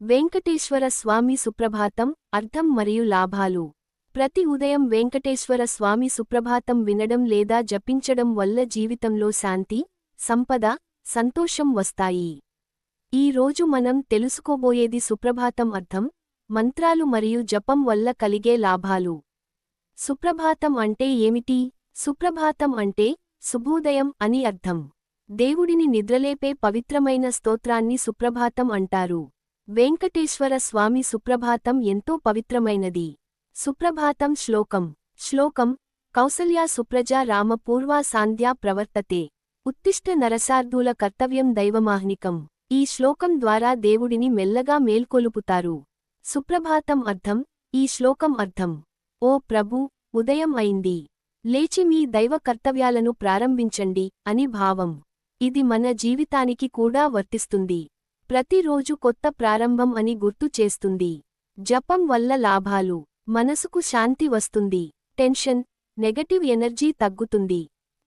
వెంకటేశ్వర స్వామి సుప్రభాతం అర్థం మరియు లాభాలు. ప్రతి ఉదయం వెంకటేశ్వర స్వామి సుప్రభాతం వినడం లేదా జపించడం వల్ల జీవితంలో శాంతి, సంపద, సంతోషం వస్తాయి. ఈ రోజు మనం తెలుసుకోబోయేది సుప్రభాతం అర్థం, మంత్రాలు మరియు జపం వల్ల కలిగే లాభాలు. సుప్రభాతం అంటే ఏమిటి? సుప్రభాతం అంటే శుభోదయం అని అర్థం. దేవుడిని నిద్రలేపే పవిత్రమైన స్తోత్రాన్ని సుప్రభాతం అంటారు. వెంకటేశ్వర స్వామి సుప్రభాతం ఎంతో పవిత్రమైనది. సుప్రభాతం శ్లోకం కౌసల్యా సుప్రజా రామ పూర్వా సాంధ్యా ప్రవర్తతే ఉత్తిష్ట నరసార్దూల కర్తవ్యం దైవమాహ్నికం. ఈ శ్లోకం ద్వారా దేవుడిని మెల్లగా మేల్కొలుపుతారు. సుప్రభాతం అర్థం. ఈ శ్లోకం అర్థం: ఓ ప్రభూ, ఉదయం అయింది, లేచి మీ దైవ కర్తవ్యాలను ప్రారంభించండి అని భావం. ఇది మన జీవితానికి కూడా వర్తిస్తుంది. ప్రతిరోజు కొత్త ప్రారంభం అని గుర్తు చేస్తుంది. జపం వల్ల లాభాలు: మనసుకు శాంతి వస్తుంది, టెన్షన్, నెగటివ్ ఎనర్జీ తగ్గుతుంది,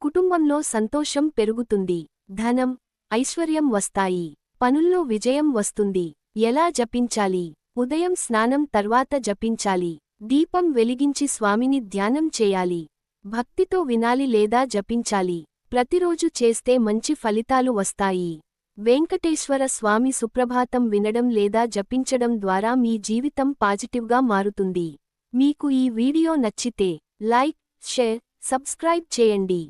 కుటుంబంలో సంతోషం పెరుగుతుంది, ధనం, ఐశ్వర్యం వస్తాయి, పనుల్లో విజయం వస్తుంది. ఎలా జపించాలి? ఉదయం స్నానం తర్వాత జపించాలి. దీపం వెలిగించి స్వామిని ధ్యానం చేయాలి. భక్తితో వినాలి లేదా జపించాలి. ప్రతిరోజు చేస్తే మంచి ఫలితాలు వస్తాయి. వెంకటేశ్వర స్వామి సుప్రభాతం వినడం లేదా జపించడం ద్వారా మీ జీవితం పాజిటివ్గా మారుతుంది. మీకు ఈ వీడియో నచ్చితే లైక్, షేర్, సబ్స్క్రైబ్ చేయండి.